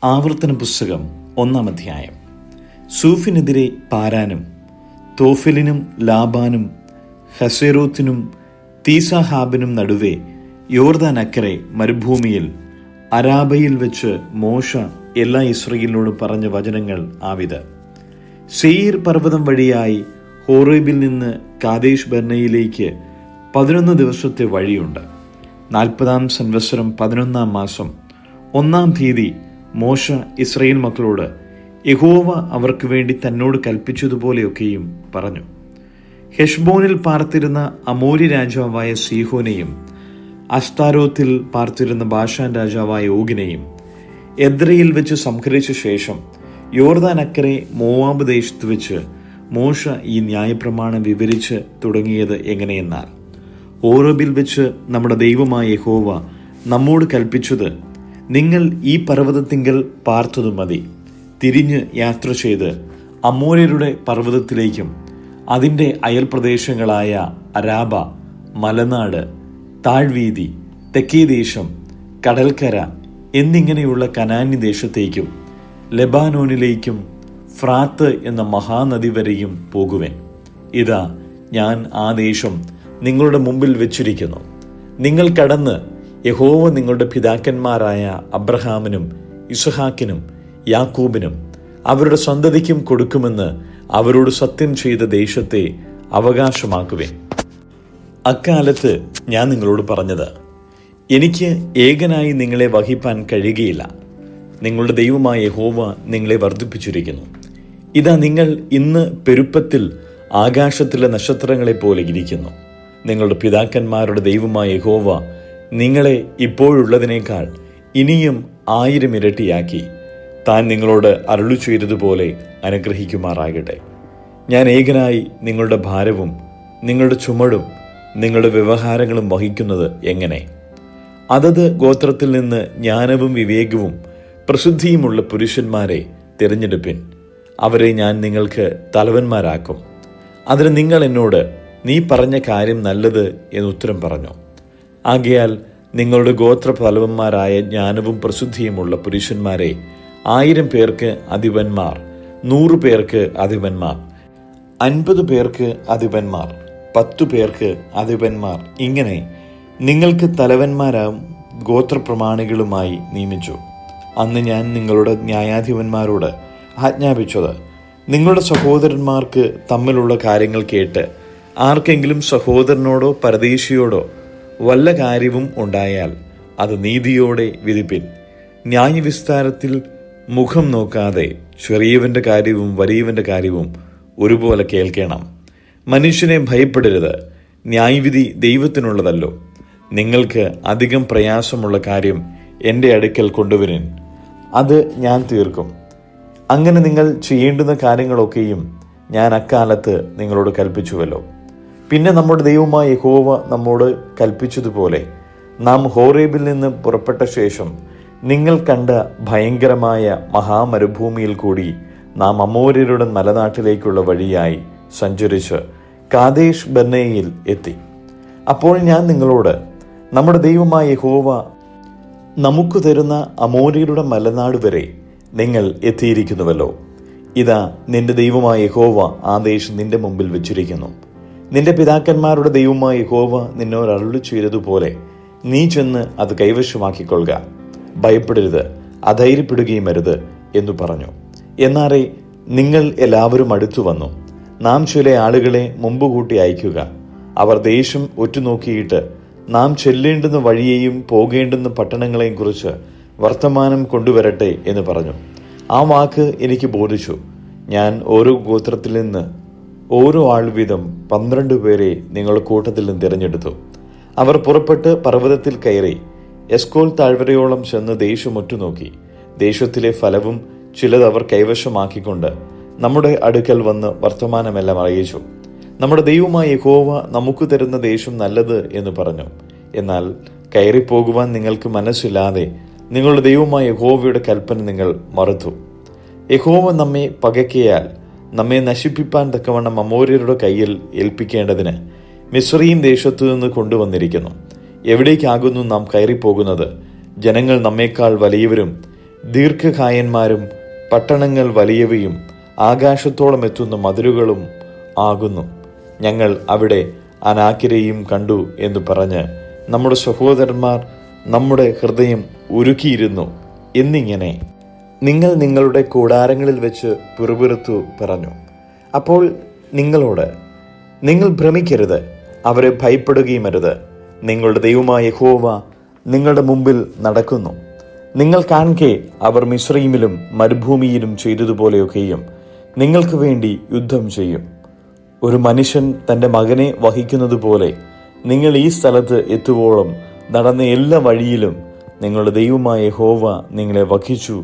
ആവർത്തന പുസ്തകം 1-ാം അധ്യായം. സൂഫിനെതിരെ പാരാനും തോഫെലിനും ലാബാനും ഹസേരോത്തിനും തീസാഹാബിനും നടുവേ യോർദാൻ അക്കരെ മരുഭൂമിയിൽ അരാബയിൽ വെച്ച് മോശ എല്ലാ ഇസ്രായേലിനോടും പറഞ്ഞ വചനങ്ങൾ ആവിത്. സെയീർ പർവ്വതം വഴിയായി ഹോറേബിൽ നിന്ന് കാദേശ് ബർന്നയിലേക്ക് 11 ദിവസത്തെ വഴിയുണ്ട്. 40-ാം സംവത്സരം 11-ാം മാസം 1-ാം തീയതി മോശ ഇസ്രായേൽ മക്കളോട് യഹോവ അവർക്ക് വേണ്ടി തന്നോട് കൽപ്പിച്ചതുപോലെയൊക്കെയും പറഞ്ഞു. ഹെഷ്ബോനിൽ പാർത്തിരുന്ന അമോരി രാജാവായ സീഹോനെയും അസ്താരോത്തിൽ പാർത്തിരുന്ന ബാഷാൻ രാജാവായ ഓഗിനെയും എദ്രയിൽ വെച്ച് സംഹരിച്ച ശേഷം യോർദാൻ അക്കരെ മോവാബ് ദേശത്ത് വെച്ച് മോശ ഈ ന്യായപ്രമാണം വിവരിച്ച് തുടങ്ങിയത് എങ്ങനെയെന്നാൽ, ഹോറേബിൽ വെച്ച് നമ്മുടെ ദൈവമായ യഹോവ നമ്മോട് കൽപ്പിച്ചത്, നിങ്ങൾ ഈ പർവ്വതത്തിങ്കൽ പാർത്തതു മതി. തിരിഞ്ഞ് യാത്ര ചെയ്ത് അമോര്യരുടെ പർവ്വതത്തിലേക്കും അതിൻ്റെ അയൽപ്രദേശങ്ങളായ അരാബ, മലനാട്, താഴ്വീതി, തെക്കേ ദേശം, കടൽക്കര എന്നിങ്ങനെയുള്ള കനാന്യ ദേശത്തേക്കും ലെബാനോനിലേക്കും ഫ്രാത്ത് എന്ന മഹാനദി വരെയും പോകുവേൻ. ഇതാ, ഞാൻ ആ ദേശം നിങ്ങളുടെ മുമ്പിൽ വെച്ചിരിക്കുന്നു. നിങ്ങൾ കടന്ന് യഹോവ നിങ്ങളുടെ പിതാക്കന്മാരായ അബ്രഹാമിനും ഇസ്ഹാക്കിനും യാക്കോബിനും അവരുടെ സന്തതിക്കും കൊടുക്കുമെന്ന് അവരോട് സത്യം ചെയ്ത ദേശത്തെ അവകാശമാക്കുവേൻ. അക്കാലത്ത് ഞാൻ നിങ്ങളോട് പറഞ്ഞത്, എനിക്ക് ഏകനായി നിങ്ങളെ വഹിപ്പാൻ കഴിയുകയില്ല. നിങ്ങളുടെ ദൈവമായ യഹോവ നിങ്ങളെ വർദ്ധിപ്പിച്ചിരിക്കുന്നു. ഇതാ, നിങ്ങൾ ഇന്ന് പെരുപ്പത്തിൽ ആകാശത്തിലെ നക്ഷത്രങ്ങളെ പോലെ ഇരിക്കുന്നു. നിങ്ങളുടെ പിതാക്കന്മാരുടെ ദൈവമായ യഹോവ നിങ്ങളെ ഇപ്പോഴുള്ളതിനേക്കാൾ ഇനിയും 1000 ഇരട്ടിയാക്കി താൻ നിങ്ങളോട് അരുളി ചെയ്തതുപോലെ അനുഗ്രഹിക്കുമാറാകട്ടെ. ഞാൻ ഏകനായി നിങ്ങളുടെ ഭാരവും നിങ്ങളുടെ ചുമടും നിങ്ങളുടെ വ്യവഹാരങ്ങളും വഹിക്കുന്നത് എങ്ങനെ? അതത് ഗോത്രത്തിൽ നിന്ന് ജ്ഞാനവും വിവേകവും പ്രസിദ്ധിയുമുള്ള പുരുഷന്മാരെ തിരഞ്ഞെടുപ്പിൻ. അവരെ ഞാൻ നിങ്ങൾക്ക് തലവന്മാരാക്കും. അതിന് നിങ്ങൾ എന്നോട്, നീ പറഞ്ഞ കാര്യം നല്ലത് എന്നുത്തരം പറഞ്ഞു. ആകയാൽ നിങ്ങളുടെ ഗോത്ര തലവന്മാരായ ജ്ഞാനവും പ്രസിദ്ധിയുമുള്ള പുരുഷന്മാരെ 1000 പേർക്ക് അധിപന്മാർ, 100 പേർക്ക് അധിപന്മാർ, 50 പേർക്ക് അധിപന്മാർ, 10 പേർക്ക് അധിപന്മാർ, ഇങ്ങനെ നിങ്ങൾക്ക് തലവന്മാരാവും ഗോത്രപ്രമാണികളുമായി നിയമിച്ചു. അന്ന് ഞാൻ നിങ്ങളുടെ ന്യായാധിപന്മാരോട് ആജ്ഞാപിച്ചത്, നിങ്ങളുടെ സഹോദരന്മാർക്ക് തമ്മിലുള്ള കാര്യങ്ങൾ കേട്ട് ആർക്കെങ്കിലും സഹോദരനോടോ പരദേശിയോടോ വല്ല കാര്യവും ഉണ്ടായാൽ അത് നീതിയോടെ വിധിപ്പിൻ. ന്യായവിസ്താരത്തിൽ മുഖം നോക്കാതെ ചെറിയവന്റെ കാര്യവും വലിയവന്റെ കാര്യവും ഒരുപോലെ കേൾക്കണം. മനുഷ്യനെ ഭയപ്പെടരുത്. ന്യായവിധി ദൈവത്തിനുള്ളതല്ലോ. നിങ്ങൾക്ക് അധികം പ്രയാസമുള്ള കാര്യം എൻ്റെ അടുക്കൽ കൊണ്ടുവരിൻ, അത് ഞാൻ തീർക്കും. അങ്ങനെ നിങ്ങൾ ചെയ്യേണ്ടുന്ന കാര്യങ്ങളൊക്കെയും ഞാൻ അക്കാലത്ത് നിങ്ങളോട് കൽപ്പിച്ചുവല്ലോ. പിന്നെ നമ്മുടെ ദൈവമായ യഹോവ നമ്മോട് കൽപ്പിച്ചതുപോലെ നാം ഹോറേബിൽ നിന്ന് പുറപ്പെട്ട ശേഷം നിങ്ങൾ കണ്ട ഭയങ്കരമായ മഹാമരുഭൂമിയിൽ കൂടി നാം അമോര്യരുടെ മലനാട്ടിലേക്കുള്ള വഴിയായി സഞ്ചരിച്ച് കാദേശ് ബർന്നയിൽ എത്തി. അപ്പോൾ ഞാൻ നിങ്ങളോട്, നമ്മുടെ ദൈവമായ യഹോവ നമുക്ക് തരുന്ന അമോര്യരുടെ മലനാട് വരെ നിങ്ങൾ എത്തിയിരിക്കുന്നുവല്ലോ. ഇതാ, നിന്റെ ദൈവമായ യഹോവ ആ ദേശം നിന്റെ മുമ്പിൽ വെച്ചിരിക്കുന്നു. നിന്റെ പിതാക്കന്മാരുടെ ദൈവമായ യഹോവ നിന്നോട് അരുളി ചെയ്തതുപോലെ നീ ചെന്ന് അത് കൈവശമാക്കിക്കൊള്ളുക. ഭയപ്പെടരുത്, അധൈര്യപ്പെടുകയും അരുത് എന്നു പറഞ്ഞു. എന്നാറേ നിങ്ങൾ എല്ലാവരും അടുത്തു വന്നു. നാം ചില ആളുകളെ മുമ്പ് കൂട്ടി അയക്കുക. അവർ ദേശം ഒറ്റുനോക്കിയിട്ട് നാം ചെല്ലേണ്ടുന്ന വഴിയെയും പോകേണ്ടുന്ന പട്ടണങ്ങളെയും കുറിച്ച് വർത്തമാനം കൊണ്ടുവരട്ടെ എന്ന് പറഞ്ഞു. ആ വാക്ക് എനിക്ക് ബോധിച്ചു. ഞാൻ ഓരോ ഗോത്രത്തിൽ നിന്ന് ഓരോ ആൾ വീതം 12 പേരെ നിങ്ങളുടെ കൂട്ടത്തിൽ നിന്ന് തിരഞ്ഞെടുത്തു. അവർ പുറപ്പെട്ട് പർവ്വതത്തിൽ കയറി എസ്കോൽ താഴ്വരയോളം ചെന്ന് ദേശം ഒറ്റുനോക്കി. ദേശത്തിലെ ഫലവും ചിലത് അവർ കൈവശമാക്കിക്കൊണ്ട് നമ്മുടെ അടുക്കൽ വന്ന് വർത്തമാനമെല്ലാം അറിയിച്ചു. നമ്മുടെ ദൈവമായ യഹോവ നമുക്ക് തരുന്ന ദേശം നല്ലത് എന്ന് പറഞ്ഞു. എന്നാൽ കയറിപ്പോകുവാൻ നിങ്ങൾക്ക് മനസ്സില്ലാതെ നിങ്ങളുടെ ദൈവമായ യഹോവയുടെ കൽപ്പന നിങ്ങൾ മറുത്തു. യഹോവ നമ്മെ പകയ്ക്കയാൽ നമ്മെ നശിപ്പിപ്പാൻ തക്കവണ്ണം അമോര്യരുടെ കയ്യിൽ ഏൽപ്പിക്കേണ്ടതിന് മിസ്രയീം ദേശത്തു നിന്ന് കൊണ്ടുവന്നിരിക്കുന്നു. എവിടേക്കാകുന്നു നാം കയറിപ്പോകുന്നത്? ജനങ്ങൾ നമ്മേക്കാൾ വലിയവരും ദീർഘകായന്മാരും പട്ടണങ്ങൾ വലിയവയും ആകാശത്തോളം എത്തുന്ന മതിലുകളും ആകുന്നു. ഞങ്ങൾ അവിടെ അനാക്കിരെയും കണ്ടു എന്ന് പറഞ്ഞ് നമ്മുടെ സഹോദരന്മാർ നമ്മുടെ ഹൃദയം ഉരുക്കിയിരുന്നു എന്നിങ്ങനെ നിങ്ങൾ നിങ്ങളുടെ കൂടാരങ്ങളിൽ വെച്ച് പിറുപിറുത്തു പറഞ്ഞു. അപ്പോൾ നിങ്ങളോട്, നിങ്ങൾ ഭ്രമിക്കരുത്, അവരെ ഭയപ്പെടുകയും അരുത്. നിങ്ങളുടെ ദൈവമായ യഹോവ നിങ്ങളുടെ മുമ്പിൽ നടക്കുന്നു. നിങ്ങൾ കാൺകെ അവർ മിസ്രയീമിലും മരുഭൂമിയിലും ചെയ്തതുപോലെയൊക്കെയും നിങ്ങൾക്ക് വേണ്ടി യുദ്ധം ചെയ്യും. ഒരു മനുഷ്യൻ തൻ്റെ മകനെ വഹിക്കുന്നത് പോലെ നിങ്ങൾ ഈ സ്ഥലത്ത് എത്തുവോളം നടന്ന എല്ലാ വഴിയിലും നിങ്ങളുടെ ദൈവമായ യഹോവ നിങ്ങളെ വഹിച്ചു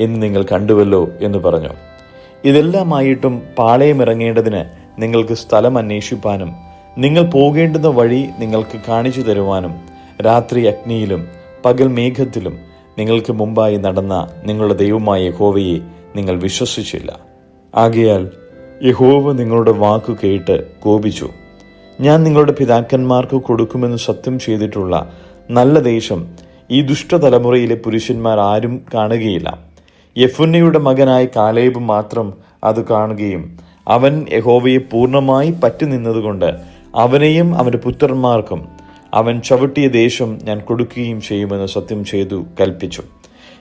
എന്ന് നിങ്ങൾ കണ്ടുവല്ലോ എന്ന് പറഞ്ഞു. ഇതെല്ലാമായിട്ടും പാളയമിറങ്ങേണ്ടതിന് നിങ്ങൾക്ക് സ്ഥലം അന്വേഷിപ്പാനും നിങ്ങൾ പോകേണ്ടുന്ന വഴി നിങ്ങൾക്ക് കാണിച്ചു തരുവാനും രാത്രി അഗ്നിയിലും പകൽ മേഘത്തിലും നിങ്ങൾക്ക് മുമ്പായി നടന്ന നിങ്ങളുടെ ദൈവമായ യഹോവയെ നിങ്ങൾ വിശ്വസിച്ചില്ല. ആകയാൽ യഹോവ നിങ്ങളുടെ വാക്കു കേട്ട് കോപിച്ചു. ഞാൻ നിങ്ങളുടെ പിതാക്കന്മാർക്ക് കൊടുക്കുമെന്ന് സത്യം ചെയ്തിട്ടുള്ള നല്ല ദേശം ഈ ദുഷ്ടതലമുറയിലെ പുരുഷന്മാർ ആരും കാണുകയില്ല. യെഫുന്നയുടെ മകനായ കാലേബ് മാത്രം അത് കാണുകയും അവൻ യഹോവയെ പൂർണ്ണമായി പറ്റി നിന്നതുകൊണ്ട് അവനെയും അവന്റെ പുത്രന്മാർക്കും അവൻ ചവിട്ടിയ ദേശം ഞാൻ കൊടുക്കുകയും ചെയ്യുമെന്ന് സത്യം ചെയ്തു കൽപ്പിച്ചു.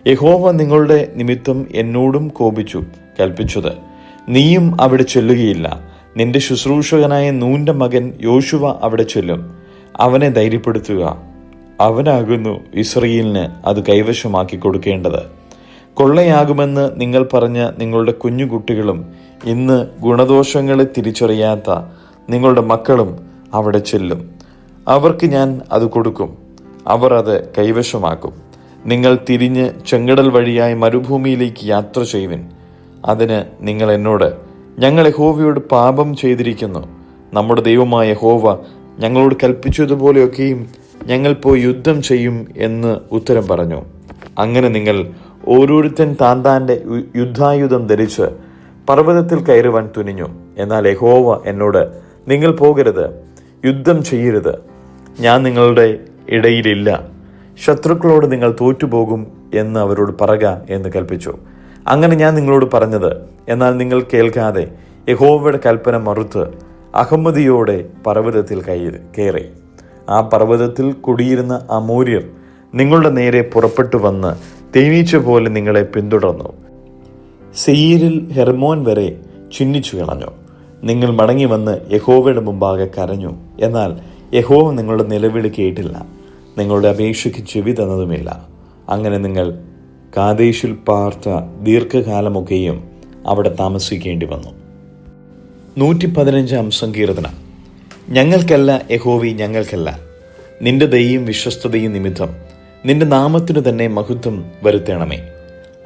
യഹോവ നിങ്ങളുടെ നിമിത്തം എന്നോടും കോപിച്ചു കൽപ്പിച്ചത്, നീയും അവിടെ ചെല്ലുകയില്ല. നിന്റെ ശുശ്രൂഷകനായ നൂന്റെ മകൻ യോശുവ അവിടെ ചെല്ലും. അവനെ ധൈര്യപ്പെടുത്തുക. അവനാകുന്നു ഇസ്രയേലിന് അത് കൈവശമാക്കി കൊടുക്കേണ്ടത്. കൊള്ളയാകുമെന്ന് നിങ്ങൾ പറഞ്ഞ നിങ്ങളുടെ കുഞ്ഞുകുട്ടികളും ഇന്ന് ഗുണദോഷങ്ങളെ തിരിച്ചറിയാത്ത നിങ്ങളുടെ മക്കളും അവിടെ ചെല്ലും. അവർക്ക് ഞാൻ അത് കൊടുക്കും. അവർ അത് കൈവശമാക്കും. നിങ്ങൾ തിരിഞ്ഞ് ചെങ്കടൽ വഴിയായി മരുഭൂമിയിലേക്ക് യാത്ര ചെയ്യുവിൻ. അതിന് നിങ്ങൾ എന്നോട്, ഞങ്ങൾ യഹോവയോട് പാപം ചെയ്തിരിക്കുന്നു. നമ്മുടെ ദൈവമായ യഹോവ ഞങ്ങളോട് കൽപ്പിച്ചതുപോലെയൊക്കെയും ഞങ്ങൾ പോയി യുദ്ധം ചെയ്യും എന്ന് ഉത്തരം പറഞ്ഞു. അങ്ങനെ നിങ്ങൾ ഓരോരുത്തൻ താന്താന്റെ യുദ്ധായുധം ധരിച്ച് പർവ്വതത്തിൽ കയറുവാൻ തുനിഞ്ഞു. എന്നാൽ യഹോവ എന്നോട്, നിങ്ങൾ പോകരുത്, യുദ്ധം ചെയ്യരുത്. ഞാൻ നിങ്ങളുടെ ഇടയിലില്ല. ശത്രുക്കളോട് നിങ്ങൾ തോറ്റുപോകും എന്ന് അവരോട് പറക എന്ന് കൽപ്പിച്ചു. അങ്ങനെ ഞാൻ നിങ്ങളോട് പറഞ്ഞത് എന്നാൽ നിങ്ങൾ കേൾക്കാതെ യഹോവയുടെ കൽപ്പന മറുത്ത് അഹമ്മദിയോടെ പർവ്വതത്തിൽ കയറി. ആ പർവ്വതത്തിൽ കുടിയിരുന്ന അമോര്യർ നിങ്ങളുടെ നേരെ പുറപ്പെട്ടു വന്ന് തേനീച്ച പോലെ നിങ്ങളെ പിന്തുടർന്നു. സെയീരിൽ ഹെർമോൻ വരെ ചിഹ്നിച്ചു കളഞ്ഞു. നിങ്ങൾ മടങ്ങി വന്ന് യഹോവയുടെ മുമ്പാകെ കരഞ്ഞു. എന്നാൽ യഹോവ നിങ്ങളുടെ നിലവിളി കേട്ടില്ല, നിങ്ങളുടെ അപേക്ഷയ്ക്ക് ചെവി തന്നതുമില്ല. അങ്ങനെ നിങ്ങൾ കാദേശിൽ പാർത്ത ദീർഘകാലമൊക്കെയും അവിടെ താമസിക്കേണ്ടി വന്നു. 115 സങ്കീർത്തനം. ഞങ്ങൾക്കല്ല യഹോവേ, ഞങ്ങൾക്കല്ല, നിന്റെ ദയയും വിശ്വസ്തതയും നിമിത്തം നിന്റെ നാമത്തിനു തന്നെ മഹത്വം വരുത്തണമേ.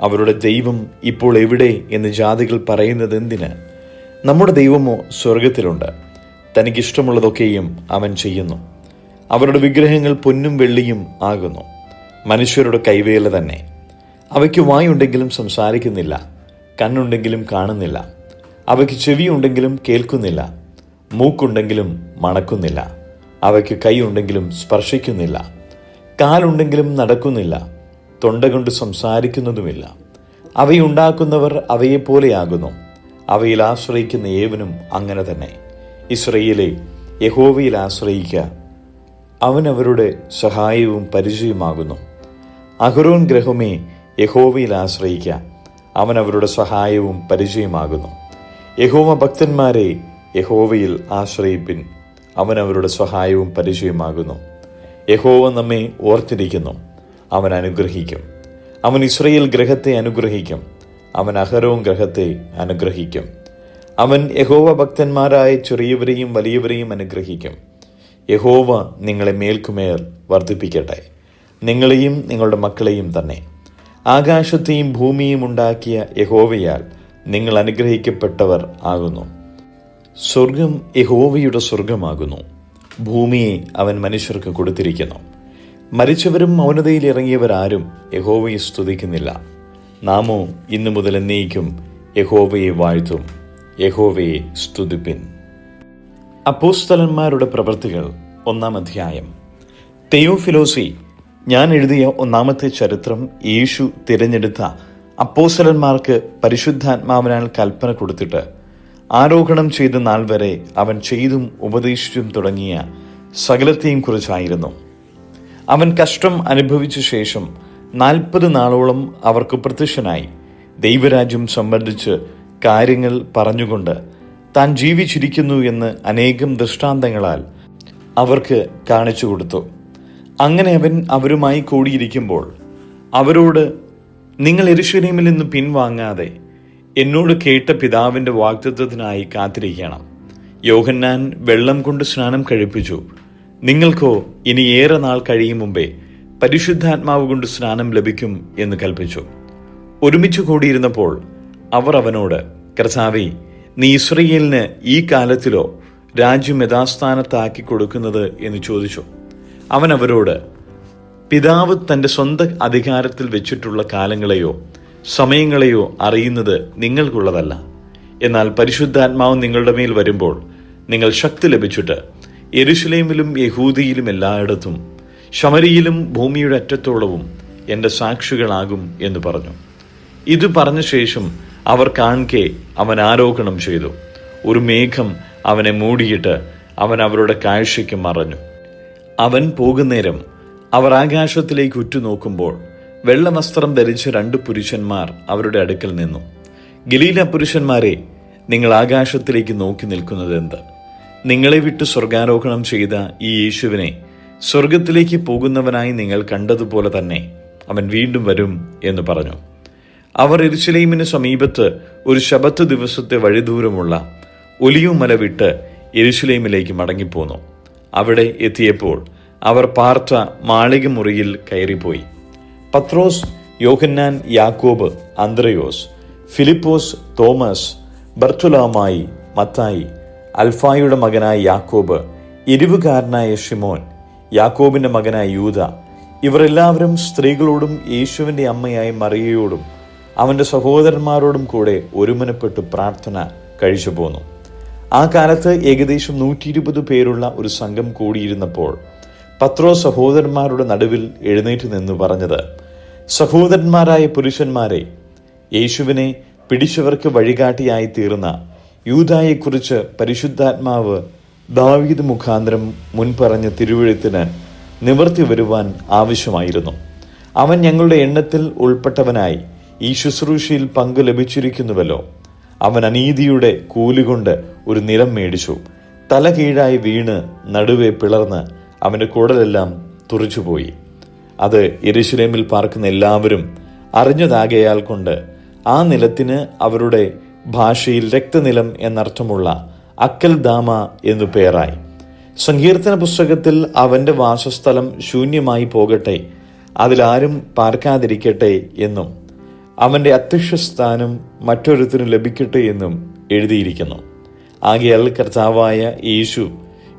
അവരുടെ ദൈവം ഇപ്പോൾ എവിടെ എന്ന് ജാതികൾ പറയുന്നത് എന്തിന്? നമ്മുടെ ദൈവമോ സ്വർഗത്തിലുണ്ട്. തനിക്കിഷ്ടമുള്ളതൊക്കെയും അവൻ ചെയ്യുന്നു. അവരുടെ വിഗ്രഹങ്ങൾ പൊന്നും വെള്ളിയും ആകുന്നു, മനുഷ്യരുടെ കൈവേല തന്നെ. അവയ്ക്ക് വായുണ്ടെങ്കിലും സംസാരിക്കുന്നില്ല, കണ്ണുണ്ടെങ്കിലും കാണുന്നില്ല. അവയ്ക്ക് ചെവിയുണ്ടെങ്കിലും കേൾക്കുന്നില്ല, മൂക്കുണ്ടെങ്കിലും മണക്കുന്നില്ല. അവയ്ക്ക് കൈയുണ്ടെങ്കിലും സ്പർശിക്കുന്നില്ല, കാലുണ്ടെങ്കിലും നടക്കുന്നില്ല, തൊണ്ട കൊണ്ട് സംസാരിക്കുന്നതുമില്ല. അവയുണ്ടാക്കുന്നവർ അവയെപ്പോലെയാകുന്നു. അവയിൽ ആശ്രയിക്കുന്ന ഏവനും അങ്ങനെ തന്നെ. ഇസ്രയേലേ, യഹോവയിൽ ആശ്രയിക്കുക, അവൻ അവരുടെ സഹായവും പരിചയമാകുന്നു. അഹരോൻ ഗ്രഹമേ, യഹോവയിൽ ആശ്രയിക്കുക, അവൻ അവരുടെ സഹായവും പരിചയമാകുന്നു. യഹോവ ഭക്തന്മാരെ, യഹോവയിൽ ആശ്രയിപ്പിൻ, അവൻ അവരുടെ സഹായവും പരിചയമാകുന്നു. യഹോവ നമ്മെ ഓർത്തിരിക്കുന്നു, അവൻ അനുഗ്രഹിക്കും. അവൻ ഇസ്രയേൽ ഗ്രഹത്തെ അനുഗ്രഹിക്കും, അവൻ അഹരോൻ ഗ്രഹത്തെ അനുഗ്രഹിക്കും. അവൻ യഹോവ ഭക്തന്മാരായ ചെറിയവരെയും വലിയവരെയും അനുഗ്രഹിക്കും. യഹോവ നിങ്ങളെ മേൽക്കുമേൽ വർദ്ധിപ്പിക്കട്ടെ, നിങ്ങളെയും നിങ്ങളുടെ മക്കളെയും തന്നെ. ആകാശത്തെയും ഭൂമിയും ഉണ്ടാക്കിയ യഹോവയാൽ നിങ്ങൾ അനുഗ്രഹിക്കപ്പെട്ടവർ ആകുന്നു. സ്വർഗം യഹോവയുടെ സ്വർഗമാകുന്നു, ഭൂമിയെ അവൻ മനുഷ്യർക്ക് കൊടുത്തിരിക്കുന്നു. മരിച്ചവരും മൗനതയിൽ ഇറങ്ങിയവരാരും യഹോവയെ സ്തുതിക്കുന്നില്ല. നാമോ ഇന്നു മുതൽ എന്നേക്കും യഹോവയെ വാഴ്ത്തും. യഹോവയെ സ്തുതിപ്പിൻ. അപ്പോസ്തലന്മാരുടെ പ്രവൃത്തികൾ 1 അധ്യായം. തെയോഫിലോസി, ഞാൻ എഴുതിയ ഒന്നാമത്തെ ചരിത്രം യേശു തിരഞ്ഞെടുത്ത അപ്പോസ്തലന്മാർക്ക് പരിശുദ്ധാത്മാവിനാൽ കൽപ്പന കൊടുത്തിട്ട് ആരോഹണം ചെയ്ത നാൾ വരെ അവൻ ചെയ്തും ഉപദേശിച്ചും തുടങ്ങിയ സകലത്തെയും കുറിച്ചായിരുന്നു. അവൻ കഷ്ടം അനുഭവിച്ച ശേഷം 40 നാളോളം അവർക്ക് പ്രത്യക്ഷനായി ദൈവരാജ്യം സംബന്ധിച്ച് കാര്യങ്ങൾ പറഞ്ഞുകൊണ്ട് താൻ ജീവിച്ചിരിക്കുന്നു എന്ന് അനേകം ദൃഷ്ടാന്തങ്ങളാൽ അവർക്ക് കാണിച്ചു കൊടുത്തു. അങ്ങനെ അവൻ അവരുമായി കൂടിയിരിക്കുമ്പോൾ അവരോട്, നിങ്ങൾ യെരൂശലേമിൽ നിന്ന് പിൻവാങ്ങാതെ എന്നോട് കേട്ട പിതാവിൻ്റെ വാഗ്ദത്തത്തിനായി കാത്തിരിക്കണം. യോഹന്നാൻ വെള്ളം കൊണ്ട് സ്നാനം കഴിപ്പിച്ചു, നിങ്ങൾക്കോ ഇനി ഏറെ നാൾ കഴിയും മുമ്പേ പരിശുദ്ധാത്മാവ് കൊണ്ട് സ്നാനം ലഭിക്കും എന്ന് കൽപ്പിച്ചു. ഒരുമിച്ച് കൂടിയിരുന്നപ്പോൾ അവർ അവനോട്, കർത്താവേ, നീ ഇസ്രായേലിന് ഈ കാലത്തിലോ രാജ്യം യഥാസ്ഥാനത്താക്കി കൊടുക്കുന്നത് എന്ന് ചോദിച്ചു. അവൻ അവരോട്, പിതാവ് തൻ്റെ സ്വന്തം അധികാരത്തിൽ വെച്ചിട്ടുള്ള കാലങ്ങളെയോ സമയങ്ങളെയോ അറിയുന്നത് നിങ്ങൾക്കുള്ളതല്ല. എന്നാൽ പരിശുദ്ധാത്മാവ് നിങ്ങളുടെ മേൽ വരുമ്പോൾ നിങ്ങൾ ശക്തി ലഭിച്ചിട്ട് യെരൂശലേമിലും യഹൂദിയിലും എല്ലായിടത്തും ശമരിയിലും ഭൂമിയുടെ അറ്റത്തോളവും എൻ്റെ സാക്ഷികളാകും എന്ന് പറഞ്ഞു. ഇത് പറഞ്ഞ ശേഷം അവർ കാൺകെ അവൻ ആരോഹണം ചെയ്തു. ഒരു മേഘം അവനെ മൂടിയിട്ട് അവൻ അവരുടെ കാഴ്ചയ്ക്ക് മറഞ്ഞു. അവൻ പോകുന്നേരം അവർ ആകാശത്തിലേക്ക് ഉറ്റുനോക്കുമ്പോൾ വെള്ളവസ്ത്രം ധരിച്ച 2 പുരുഷന്മാർ അവരുടെ അടുക്കൽ നിന്നു. ഗലീല പുരുഷന്മാരെ, നിങ്ങൾ ആകാശത്തിലേക്ക് നോക്കി നിൽക്കുന്നത് എന്ത്? നിങ്ങളെ വിട്ട് സ്വർഗാരോഹണം ചെയ്ത ഈ യേശുവിനെ സ്വർഗത്തിലേക്ക് പോകുന്നവനായി നിങ്ങൾ കണ്ടതുപോലെ തന്നെ അവൻ വീണ്ടും വരും എന്ന് പറഞ്ഞു. അവർ യെരൂശലേമിന് സമീപത്ത് ഒരു ശബത്ത് ദിവസത്തെ വഴിദൂരമുള്ള ഒലിവുമല വിട്ട് യെരൂശലേമിലേക്ക് മടങ്ങിപ്പോന്നു. അവിടെ എത്തിയപ്പോൾ അവർ പാർത്ത മാളിക മുറിയിൽ കയറിപ്പോയി. പത്രോസ്, യോഹന്നാൻ, യാക്കോബ്, അന്ത്രയോസ്, ഫിലിപ്പോസ്, തോമസ്, ബർത്തുലോമായി, മത്തായി, അൽഫായുടെ മകനായ യാക്കോബ്, എരിവുകാരനായ ശിമോൻ, യാക്കോബിന്റെ മകനായ യൂദ, ഇവർ എല്ലാവരും സ്ത്രീകളോടും യേശുവിന്റെ അമ്മയായ മറിയയോടും അവന്റെ സഹോദരന്മാരോടും കൂടെ ഒരുമനപ്പെട്ട് പ്രാർത്ഥന കഴിച്ചു പോന്നു. ആ കാലത്ത് ഏകദേശം 120 പേരുള്ള ഒരു സംഘം കൂടിയിരുന്നപ്പോൾ പത്രോസ് സഹോദരന്മാരുടെ നടുവിൽ എഴുന്നേറ്റ് നിന്ന് പറഞ്ഞത്, സഹോദരന്മാരായ പുരുഷന്മാരെ, യേശുവിനെ പിടിച്ചവർക്ക് വഴികാട്ടിയായി തീർന്ന യൂദായെക്കുറിച്ച് പരിശുദ്ധാത്മാവ് ദാവീദ് മുഖാന്തരം മുൻപറഞ്ഞ തിരുവെഴുത്തിന് നിവർത്തി വരുവാൻ ആവശ്യമായിരുന്നു. അവൻ ഞങ്ങളുടെ എണ്ണത്തിൽ ഉൾപ്പെട്ടവനായി ഈ ശുശ്രൂഷയിൽ പങ്കു ലഭിച്ചിരിക്കുന്നുവല്ലോ. അവൻ അനീതിയുടെ കൂലികൊണ്ട് ഒരു നിലം മേടിച്ചു, തല കീഴായി വീണ് നടുവെ പിളർന്ന് അവന്റെ കുടലെല്ലാം തുറിച്ചുപോയി. അത് യെരൂശലേമിൽ പാർക്കുന്ന എല്ലാവരും അറിഞ്ഞതാകയാൽ കൊണ്ട് ആ നിലത്തിന് അവരുടെ ഭാഷയിൽ രക്തനിലം എന്നർത്ഥമുള്ള അക്കൽദാമ എന്നു പേരായി. സങ്കീർത്തന പുസ്തകത്തിൽ അവന്റെ വാസസ്ഥലം ശൂന്യമായി പോകട്ടെ, അതിലാരും പാർക്കാതിരിക്കട്ടെ എന്നും അവന്റെ അധ്യക്ഷസ്ഥാനം മറ്റൊരുത്തിനു ലഭിക്കട്ടെ എന്നും എഴുതിയിരിക്കുന്നു. ആകയാൽ കർത്താവായ യേശു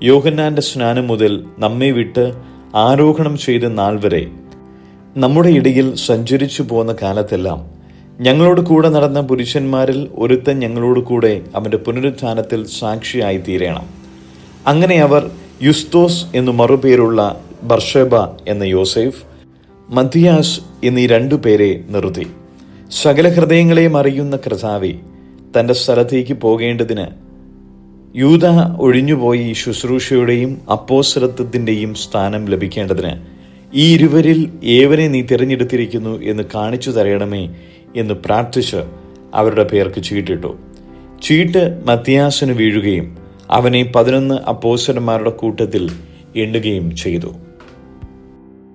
യോഹന്നാന്റെ സ്നാനം മുതൽ നമ്മെ വിട്ട് ആരോഹണം ചെയ്ത നാൾ വരെ നമ്മുടെ ഇടയിൽ സഞ്ചരിച്ചു പോന്ന കാലത്തെല്ലാം ഞങ്ങളോട് കൂടെ നടന്ന പുരുഷന്മാരിൽ ഒരുത്തൻ ഞങ്ങളോട് കൂടെ അവന്റെ പുനരുത്ഥാനത്തിൽ സാക്ഷിയായി തീരണം. അങ്ങനെ അവർ യുസ്തോസ് എന്നു മറുപേരുള്ള ബർഷബ എന്ന യോസേഫ്, മത്തിയാസ് എന്നീ 2 പേരെ നിർത്തി. സകല ഹൃദയങ്ങളെയും അറിയുന്ന കർത്താവേ, തന്റെ സ്ഥലത്തേക്ക് പോകേണ്ടതിന് യൂദ ഒഴിഞ്ഞുപോയി ശുശ്രൂഷയുടെയും അപ്പോസ്തലത്വത്തിന്റെയും സ്ഥാനം ലഭിക്കേണ്ടതിന് ഈ 2 ഏവനെ നീ തിരഞ്ഞെടുത്തിരിക്കുന്നു എന്ന് കാണിച്ചു തരണമേ എന്ന് പ്രാർത്ഥിച്ച് അവരുടെ പേർക്ക് ചീട്ടിട്ടു. ചീട്ട് മത്തിയാസിന് വീഴുകയും അവനെ 11 അപ്പോസ്തലന്മാരുടെ കൂട്ടത്തിൽ എണ്ണുകയും ചെയ്തു.